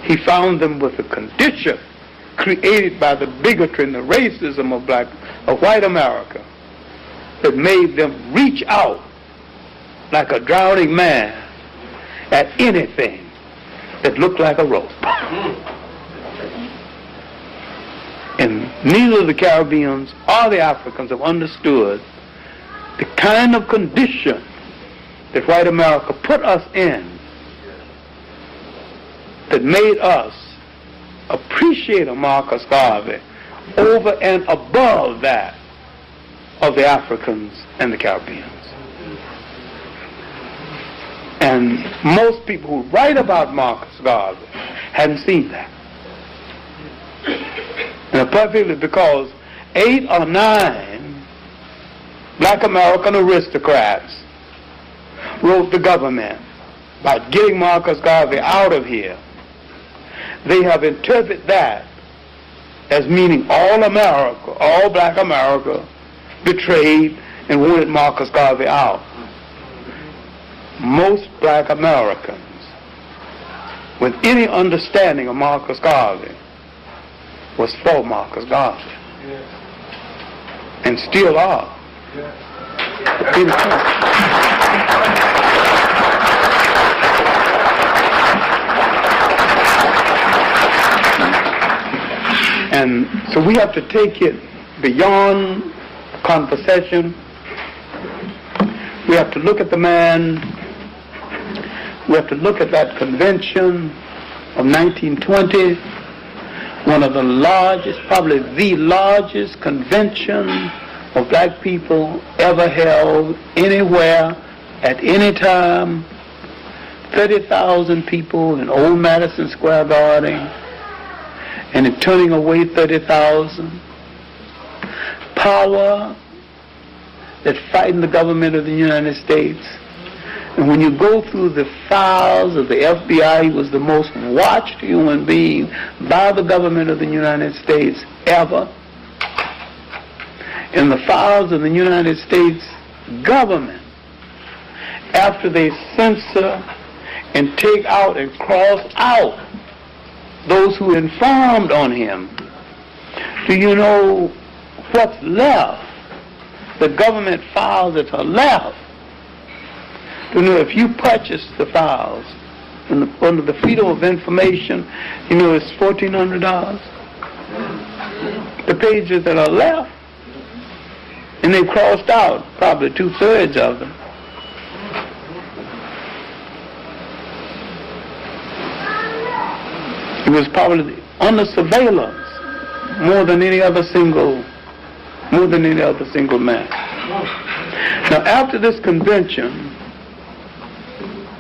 He found them with a condition created by the bigotry and the racism of white America that made them reach out like a drowning man at anything that looked like a rope. And neither the Caribbeans or the Africans have understood the kind of condition that white America put us in that made us appreciate a Marcus Garvey over and above that of the Africans and the Caribbeans. And most people who write about Marcus Garvey hadn't seen that. And particularly because 8 or 9 black American aristocrats wrote the government about getting Marcus Garvey out of here. They have interpreted that as meaning all America, all black America, betrayed and wanted Marcus Garvey out. Most black Americans, with any understanding of Marcus Garvey, was for Marcus Garvey. Yes. And still are. Yes. And so we have to take it beyond conversation. We have to look at the man. We have to look at that convention of 1920, one of the largest, probably the largest convention of black people ever held anywhere at any time. 30,000 people in old Madison Square Garden, and in turning away 30,000. Power that frightened the government of the United States. And when you go through the files of the FBI, he was the most watched human being by the government of the United States ever. In the files of the United States government, after they censor and take out and cross out those who informed on him, do you know what's left? The government files that are left. You know, if you purchase the files under the Freedom of Information, you know it's $1,400. The pages that are left, and they crossed out probably 2/3 of them. It was probably under surveillance more than any other single man. Now, after this convention,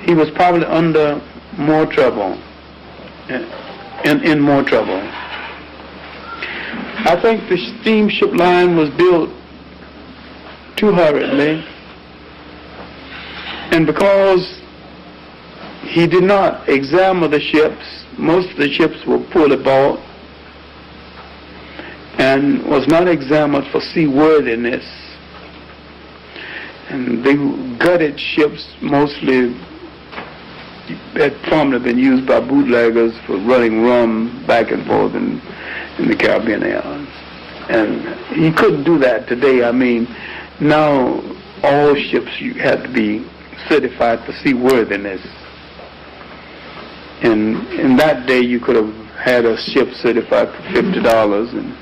he was probably under more trouble, in more trouble. I think the steamship line was built too hurriedly, and because he did not examine the ships, most of the ships were poorly bought, and was not examined for seaworthiness. And they gutted ships mostly had formerly been used by bootleggers for running rum back and forth in the Caribbean areas. And he couldn't do that today. I mean, now all ships had to be certified for seaworthiness. And in that day you could have had a ship certified for $50, and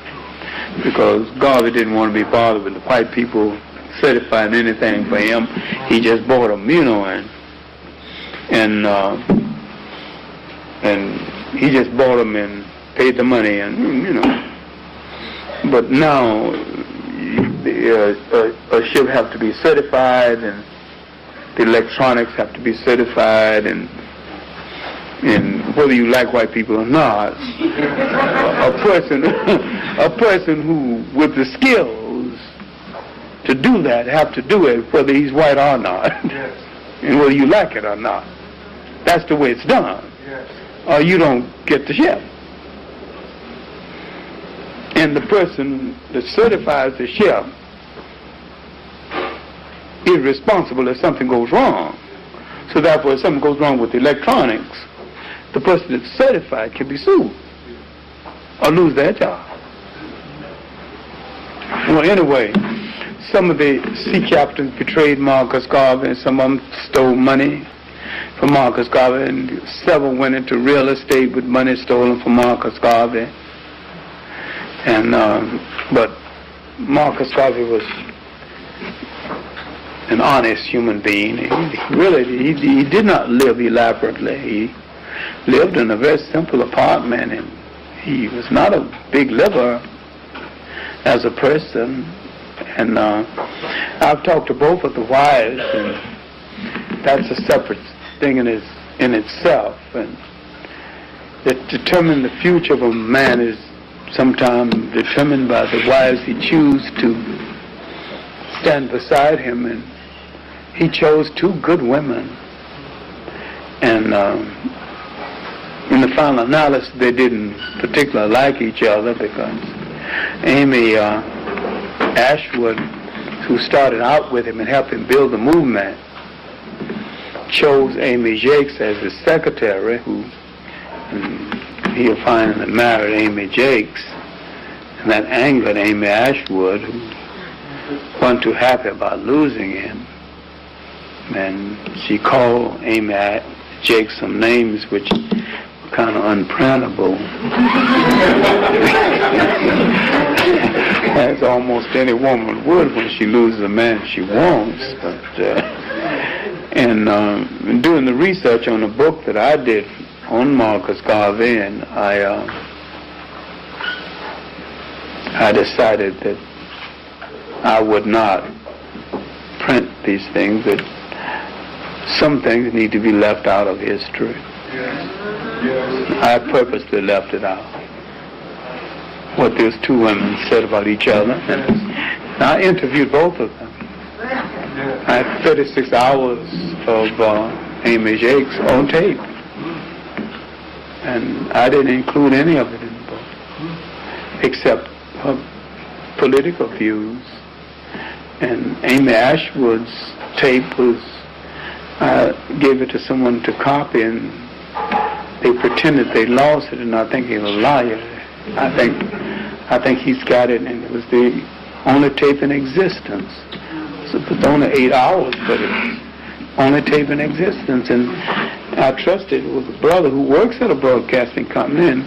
because Garvey didn't want to be bothered with the white people certifying anything for him, he just bought them, you know, and he just bought them and paid the money, and you know. But now a ship have to be certified, and the electronics have to be certified, and whether you like white people or not, a person who with the skills to do that have to do it whether he's white or not. Yes. And whether you like it or not. That's the way it's done. Yes. Or you don't get the ship. And the person that certifies the ship is responsible if something goes wrong. So therefore, if something goes wrong with the electronics, the person that's certified can be sued or lose their job. Well, anyway, some of the sea captains betrayed Marcus Garvey, and some of them stole money from Marcus Garvey, and several went into real estate with money stolen from Marcus Garvey. And but Marcus Garvey was an honest human being. He did not live elaborately. He lived in a very simple apartment, and he was not a big liver as a person. And I've talked to both of the wives, and that's a separate thing in itself. And that determine the future of a man is sometimes determined by the wives he chooses to stand beside him, and he chose two good women. And in the final analysis, they didn't particularly like each other, because Amy Ashwood, who started out with him and helped him build the movement, chose Amy Jakes as his secretary, who he finally married Amy Jakes, and that angered Amy Ashwood, who wasn't too happy about losing him. And she called Amy Jakes some names which were kind of unprintable, as almost any woman would when she loses a man she wants. But and doing the research on the book that I did on Marcus Garvey, and I decided that I would not print these things, that some things need to be left out of history. I purposely left it out, what those two women said about each other. And I interviewed both of them. I had 36 hours of Amy Jakes on tape, and I didn't include any of it in the book, except her political views. And Amy Ashwood's tape was, I gave it to someone to copy, and they pretended they lost it, and I think he was a liar. I think he's got it, and it was the only tape in existence. So it was only 8 hours, but it's only tape in existence. And I trusted it was a brother who works at a broadcasting company, and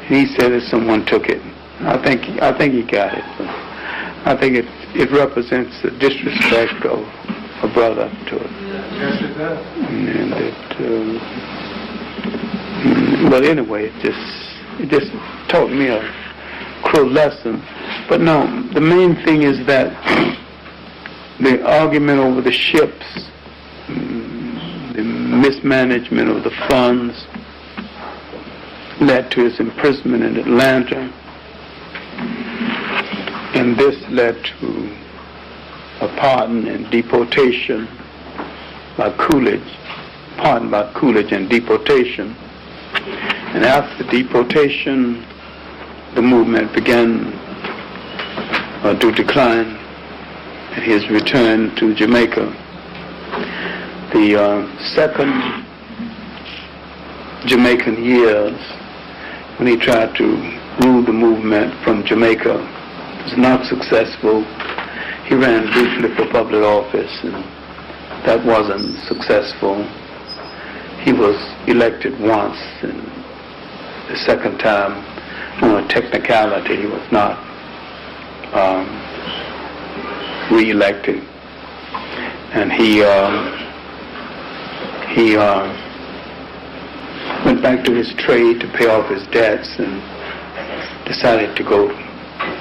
he said that someone took it. I think he got it. But I think it represents the disrespect of a brother to it. Yes, it does. And it, but anyway, it just taught me a cruel lesson. But no, the main thing is that the argument over the ships, the mismanagement of the funds, led to his imprisonment in Atlanta, and this led to a pardon and deportation by Coolidge, and deportation. And after deportation, the movement began to decline, and his return to Jamaica. The second Jamaican years, when he tried to rule the movement from Jamaica, was not successful. He ran briefly for public office, and that wasn't successful. He was elected once, and the second time, on a technicality, he was not re-elected. And he went back to his trade to pay off his debts, and decided to go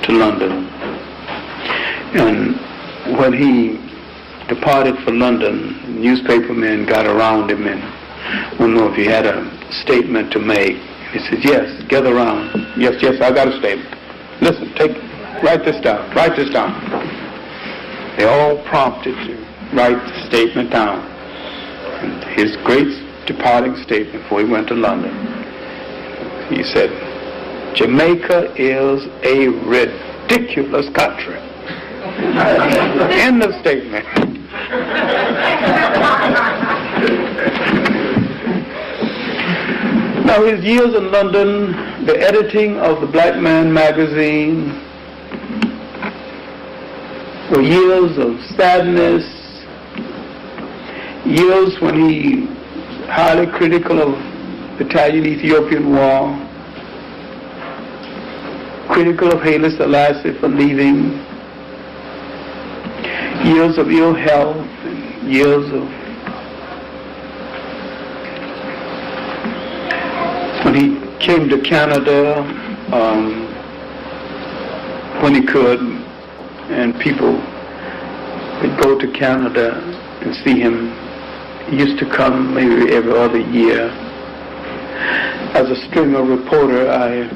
to London. And when he departed for London, newspapermen got around him and wanted to know if he had a statement to make. He said, yes, gather around. Yes, I got a statement. Listen, write this down. They all prompted to write the statement down. And his great departing statement before he went to London, he said, Jamaica is a ridiculous country. End of statement. Now, his years in London, the editing of the Black Man magazine, were years of sadness, years when he highly critical of the Italian-Ethiopian War, critical of Haile Selassie for leaving, years of ill health, and years of when he came to Canada when he could, and people would go to Canada and see him. He used to come maybe every other year. As a stringer reporter, I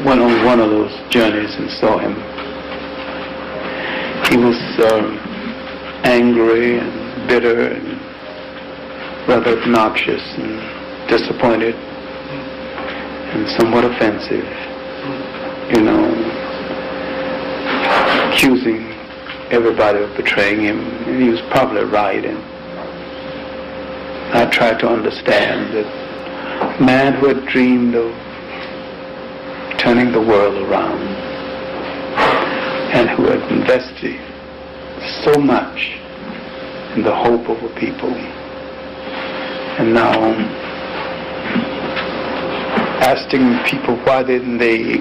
went on one of those journeys and saw him. He was angry and bitter and rather obnoxious and disappointed and somewhat offensive, accusing everybody of betraying him, and he was probably right. And I tried to understand that a man who had dreamed of turning the world around and who had invested so much in the hope of a people, and now asking people why didn't they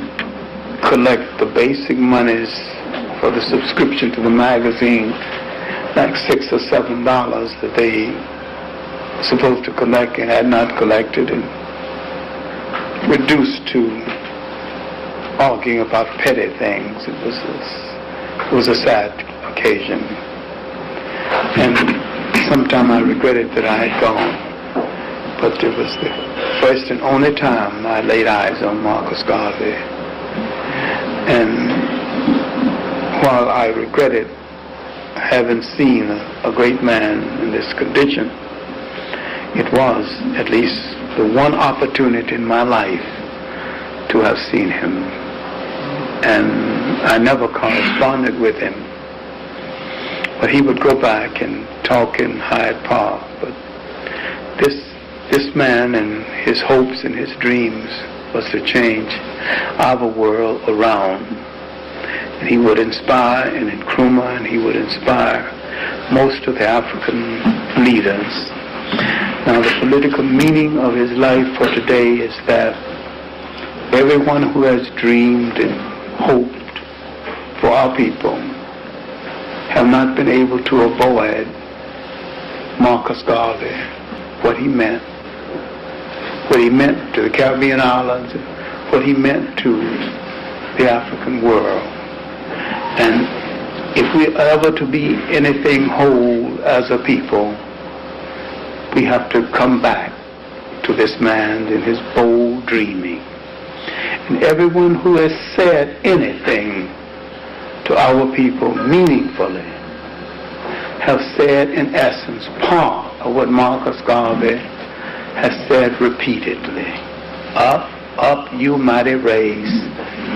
collect the basic monies for the subscription to the magazine, like $6 or $7 that they were supposed to collect and had not collected, and reduced to arguing about petty things. It was a sad occasion, and sometime I regretted that I had gone. But it was the first and only time I laid eyes on Marcus Garvey. And while I regretted having seen a great man in this condition, it was at least the one opportunity in my life to have seen him. And I never corresponded with him, but he would go back and talk in Hyde Park. But this man and his hopes and his dreams was to change our world around. And he would inspire, in Nkrumah, and he would inspire most of the African leaders. Now, the political meaning of his life for today is that everyone who has dreamed and hoped for our people have not been able to avoid Marcus Garvey, what he meant to the Caribbean islands, what he meant to the African world. And if we are ever to be anything whole as a people, we have to come back to this man and his bold dreaming. And everyone who has said anything to our people meaningfully have said in essence part of what Marcus Garvey has said repeatedly. Up, up, you mighty race,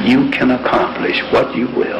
you can accomplish what you will.